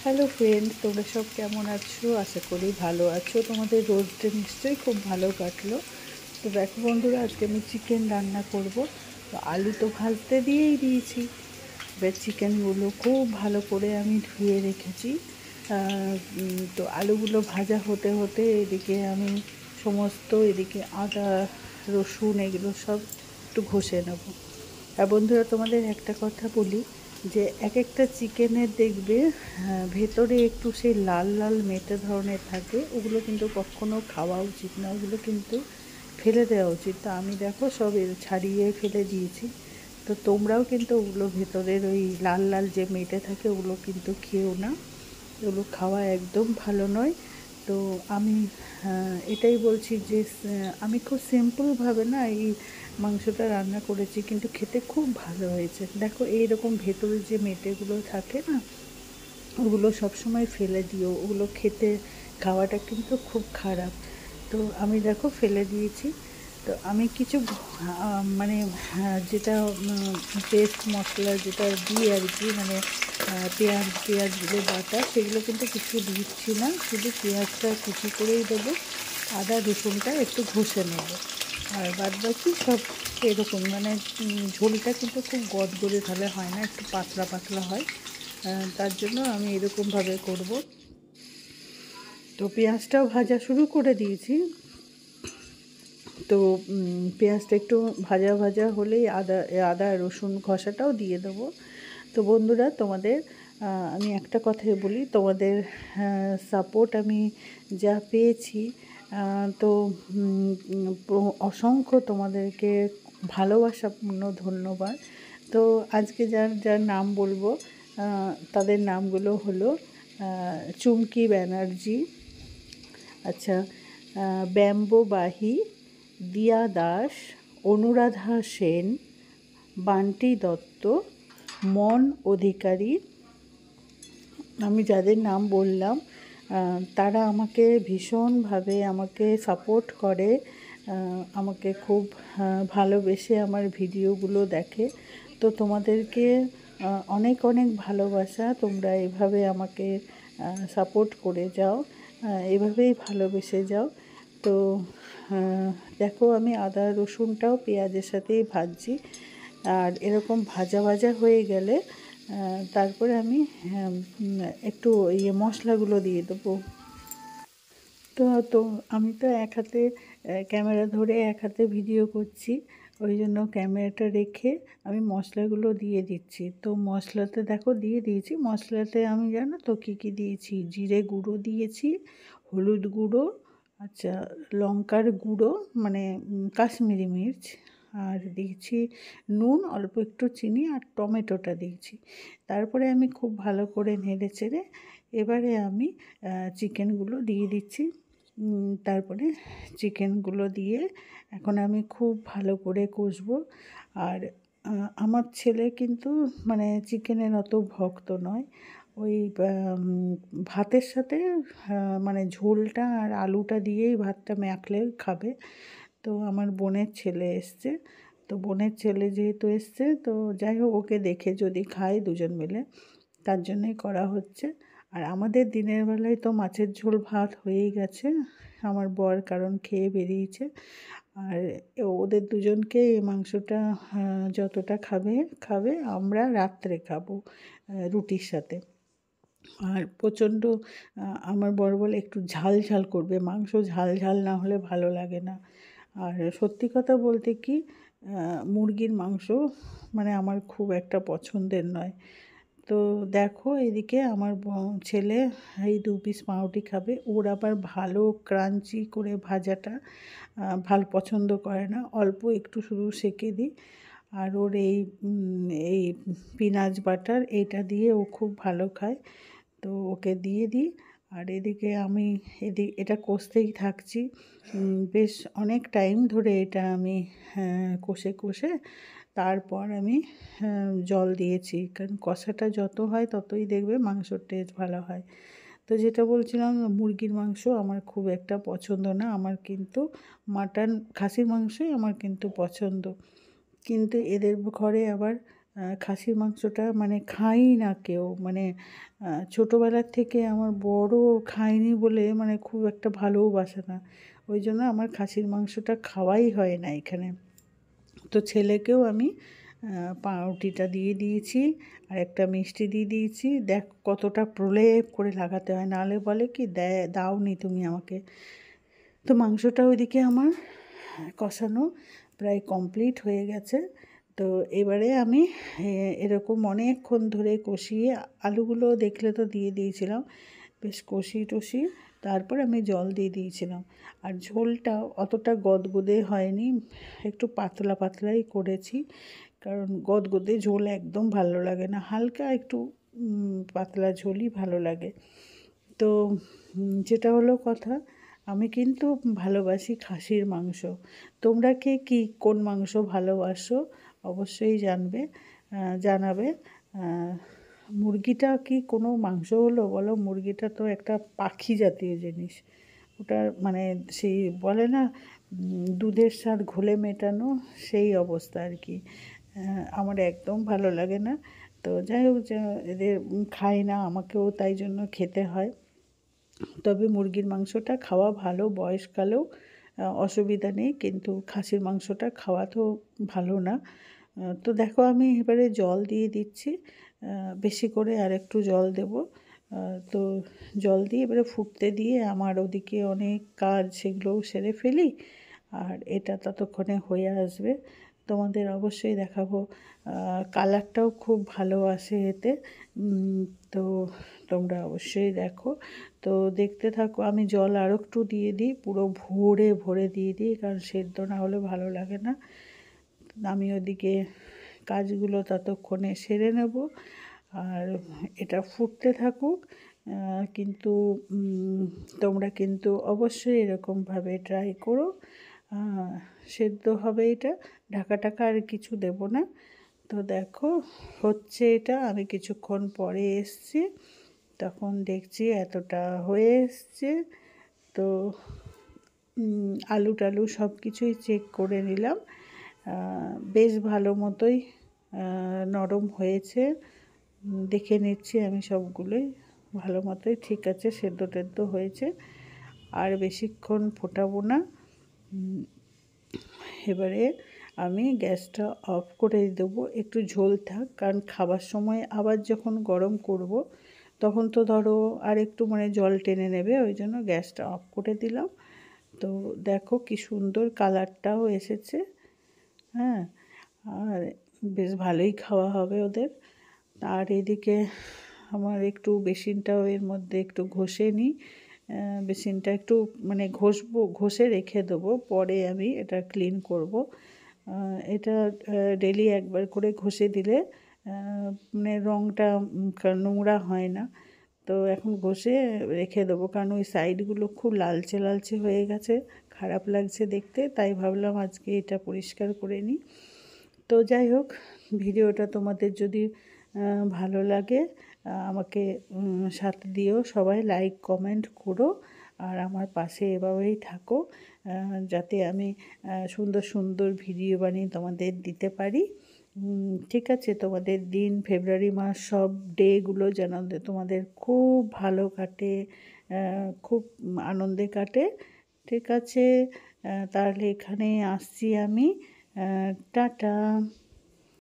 Hello friend, তোমরা সব কেমন আছো? আশা করি ভালো আছো। তোমাদের রোজটা নিশ্চয়ই খুব ভালো কাটলো। তো দেখো বন্ধুরা, আজকে আমি চিকেন রান্না করব। তো আলু তো ভাজতে দিয়েই দিয়েছি। এবার চিকেনগুলো খুব ভালো করে আমি ধুয়ে রেখেছি। তো আলুগুলো ভাজা হতে হতে এদিকে আমি এদিকে আদা রসুন এগুলো সব একটু ঘষে নেব। আর বন্ধুরা, তোমাদের একটা কথা বলি যে এক একটা চিকেনের দেখবে ভেতরে একটু সেই লাল লাল মেটে ধরনের থাকে, ওগুলো কিন্তু কখনো খাওয়া উচিত না, ওগুলো কিন্তু ফেলে দেওয়া উচিত। তো আমি দেখো সব ছাড়িয়ে ফেলে দিয়েছি। তো তোমরাও কিন্তু ওগুলো ভেতরের ওই লাল লাল যে মেটে থাকে ওগুলো কিন্তু খেও না, এগুলো খাওয়া একদম ভালো নয়। তো আমি এটাই বলছি যে আমি খুব সিম্পলভাবে না এই মাংসটা রান্না করেছি, কিন্তু খেতে খুব ভালো হয়েছে। দেখো এইরকম ভেতরে যে মেটেগুলো থাকে না, ওগুলো সবসময় ফেলে দিও, ওগুলো খাওয়াটা কিন্তু খুব খারাপ। তো আমি দেখো ফেলে দিয়েছি। তো আমি কিছু মানে যেটা পেস্ট মশলা যেটা দিয়ে আর কি, মানে পেঁয়াজগুলো বাটা, সেগুলো কিন্তু কিছু দিচ্ছি না, শুধু পেঁয়াজটা কুচি করেই দেবো, আদা রসুনটা একটু ঘষে নেব। আর বাদ বাকি সব এরকম, মানে ঝোলটা কিন্তু খুব গদগদে তাহলে হয় না, একটু পাতলা পাতলা হয়। তার জন্য আমি এরকমভাবে করব। তো পেঁয়াজটাও ভাজা শুরু করে দিয়েছি। তো পেঁয়াজটা একটু ভাজা ভাজা হলেই আদা রসুন ঘষাটাও দিয়ে দেবো। তো বন্ধুরা, তোমাদের আমি একটা কথাই বলি, তোমাদের সাপোর্ট আমি যা পেয়েছি, তো অসংখ্য তোমাদেরকে ভালোবাসাপূর্ণ ধন্যবাদ। তো আজকে যার যার নাম বলবো, তাদের নামগুলো হলো চুমকি ব্যানার্জি, আচ্ছা, ব্যাম্বো বাহি, দিয়া দাস, অনুরাধা সেন, বান্টি দত্ত, মন অধিকারী। আমি যাদের নাম বললাম তারা আমাকে ভীষণভাবে আমাকে সাপোর্ট করে, আমাকে খুব ভালোবেসে আমার ভিডিওগুলো দেখে। তো তোমাদেরকে অনেক অনেক ভালোবাসা। তোমরা এভাবে আমাকে সাপোর্ট করে যাও, এভাবেই ভালোবেসে যাও। তো দেখো আমি আদা রসুনটাও পেঁয়াজের সাথেই ভাজছি। আর এরকম ভাজা ভাজা হয়ে গেলে তারপরে আমি একটু মশলাগুলো দিয়ে দেবো। তো তো আমি তো এক হাতে ক্যামেরা ধরে এক হাতে ভিডিও করছি, ওই জন্য ক্যামেরাটা রেখে আমি মশলাগুলো দিয়ে দিচ্ছি। তো মশলাতে দেখো দিয়ে দিয়েছি। মশলাতে আমি জানো তো কী কী দিয়েছি? জিরে গুঁড়ো দিয়েছি, হলুদ গুঁড়ো, আচ্ছা, লঙ্কার গুঁড়ো মানে কাশ্মীরি মির্চ, আর দিয়েছি নুন, অল্প একটু চিনি, আর টমেটোটা দিয়েছি। তারপরে আমি খুব ভালো করে নেড়ে চেড়ে এবারে আমি চিকেনগুলো দিয়ে দিচ্ছি। তারপরে চিকেনগুলো দিয়ে এখন আমি খুব ভালো করে কষবো। আর আমার ছেলে কিন্তু মানে চিকেনের অত ভক্ত নয়, ওই ভাতের সাথে মানে ঝোলটা আর আলুটা দিয়েই ভাতটা মাখলে খাবে। তো আমার বোনের ছেলে এসছে, তো বোনের ছেলে যেহেতু এসছে, তো যাই হোক, ওকে দেখে যদি খাই দুজন মিলে, তার জন্যই করা হচ্ছে। আর আমাদের দিনের বেলায় তো মাছের ঝোল ভাত হয়েই গেছে, আমার বর কারণ খেয়ে বেরিয়েছে। আর ওদের দুজনকে এই মাংসটা যতটা খাবে খাবে, আমরা রাত্রে খাবো রুটির সাথে। আর প্রচণ্ড আমার বর বলে একটু ঝাল ঝাল করবে, মাংস ঝাল ঝাল না হলে ভালো লাগে না। আর সত্যি কথা বলতে কি, মুরগির মাংস মানে আমার খুব একটা পছন্দের নয়। তো দেখো এদিকে আমার ছেলে এই 2 পিস পাউরুটি খাবে, ওর আবার ভালো ক্রাঞ্চি করে ভাজাটা ভালো পছন্দ করে না, অল্প একটু শুধু সেঁকে দিই। আর ওর এই পিনাজ বাটার এইটা দিয়ে ও খুব ভালো খায়, তো ওকে দিয়ে দিই। আর এদিকে আমি এটা কষতেই থাকছি। বেশ অনেক টাইম ধরে এটা আমি কষে কষে তারপর আমি জল দিয়েছি, কারণ কষাটা যত হয় ততই দেখবে মাংসর টেস্ট ভালো হয়। তো যেটা বলছিলাম, মুরগির মাংস আমার খুব একটা পছন্দ না, আমার কিন্তু মাটন খাসির মাংসই আমার কিন্তু পছন্দ। কিন্তু এদের ঘরে আবার খাসির মাংসটা মানে খাই না কেউ, মানে ছোটোবেলার থেকে আমার বড় খায়নি বলে মানে খুব একটা ভালোও বাসে না, ওই জন্য আমার খাসির মাংসটা খাওয়াই হয় না এখানে। তো ছেলেকেও আমি পাউরুটিটা দিয়ে দিয়েছি আর একটা মিষ্টি দিয়ে দিয়েছি। দেখ কতটা প্রলেপ করে লাগাতে হয়, নাহলে বলে কি দাওনি তুমি আমাকে। তো মাংসটা ওইদিকে আমার কষানো প্রায় কমপ্লিট হয়ে গেছে। তো এবারে আমি এরকম অনেকক্ষণ ধরে কষিয়ে আলুগুলো দেখলে তো দিয়ে দিয়েছিলাম, বেশ কষিয়ে তারপর আমি জল দিয়ে দিয়েছিলাম। আর ঝোলটা অতটা গদগদে হয়নি, একটু পাতলা পাতলাই করেছি, কারণ গদগদে ঝোল একদম ভালো লাগে না, হালকা একটু পাতলা ঝোলই ভালো লাগে। তো যেটা হলো কথা, আমি কিন্তু ভালোবাসি খাসির মাংস। তোমরা কে কী কোন মাংস ভালোবাসো অবশ্যই জানাবে। মুরগিটা কি কোনো মাংস হলো বলো? মুরগিটা তো একটা পাখি জাতীয় জিনিস। ওটা মানে সেই বলে না দুধের স্বাদ ঘোলে মেটানো, সেই অবস্থা আর কি। আমার একদম ভালো লাগে না। তো যাই হোক, এদের খাই না, আমাকেও তাই জন্য খেতে হয়। তবে মুরগির মাংসটা খাওয়া ভালো, বয়সকালেও অসুবিধা নেই, কিন্তু খাসির মাংসটা খাওয়া তো ভালো না। তো দেখো আমি এবারে জল দিয়ে দিচ্ছি, বেশি করে আর একটু জল দেব। তো জল দিয়ে এবারে ফুটতে দিয়ে আমার ওদিকে অনেক কাজ, সেগুলোও সেরে ফেলি, আর এটা ততক্ষণে হয়ে আসবে। তোমাদের অবশ্যই দেখাবো। কালারটাও খুব ভালো আসে এতে। তো তোমরা অবশ্যই দেখো। তো দেখতে থাকো, আমি জল আরও একটু দিয়ে দিই, পুরো ভরে ভরে দিয়ে দিই, কারণ সেদ্ধ না হলে ভালো লাগে না। আমি ওদিকে কাজগুলো ততক্ষণে সেরে নেব, আর এটা ফুটতে থাকুক। কিন্তু তোমরা কিন্তু অবশ্যই এরকমভাবে ট্রাই করো, সেদ্ধ হবে এটা। ঢাকা আর কিছু দেব না। তো দেখো হচ্ছে এটা, আমি কিছুক্ষণ পরে এসছি, তখন দেখছি এতটা হয়ে এসছে। তো আলু টালু সব কিছুই চেক করে নিলাম, বেশ ভালো মতোই নরম হয়েছে। দেখে নিচ্ছি আমি সবগুলোই ভালো মতোই ঠিক আছে, সেদ্ধ টেদ্ধ হয়েছে। আর বেশিক্ষণ ফোটাবো না। এবারে আমি গ্যাসটা অফ করে দেবো, একটু ঝোল থাক, কারণ খাবার সময় আবার যখন গরম করব তখন তো ধরো আর একটু মানে জল টেনে নেবে, ওই জন্য গ্যাসটা অফ করে দিলাম। তো দেখো কি সুন্দর কালারটাও এসেছে। হ্যাঁ, আর বেশ ভালোই খাওয়া হবে ওদের। আর এদিকে আমার একটু বেসিনটাও এর মধ্যে একটু ঘষে নিই, বেসিনটা একটু মানে ঘষে রেখে দেবো, পরে আমি এটা ক্লিন করব। এটা ডেলি একবার করে ঘষে দিলে মানে রঙটা নোংরা হয় না। তো এখন ঘষে রেখে দেবো, কারণ ওই সাইডগুলো খুব লালচে লালচে হয়ে গেছে, খারাপ লাগছে দেখতে, তাই ভাবলাম আজকে এটা পরিষ্কার করে নিই। তো যাই হোক, ভিডিওটা তোমাদের যদি ভালো লাগে আমাকে সাথে দিও, সবাই লাইক কমেন্ট করো, আর আমার পাশে এভাবেই থাকো, যাতে আমি সুন্দর সুন্দর ভিডিও বানিয়ে তোমাদের দিতে পারি। ঠিক আছে, তোমাদের দিন, ফেব্রুয়ারি মাস সব ডেগুলো যেন তোমাদের খুব ভালো কাটে, খুব আনন্দে কাটে। ঠিক আছে, তাহলে এখানে আসছি আমি। টাটা।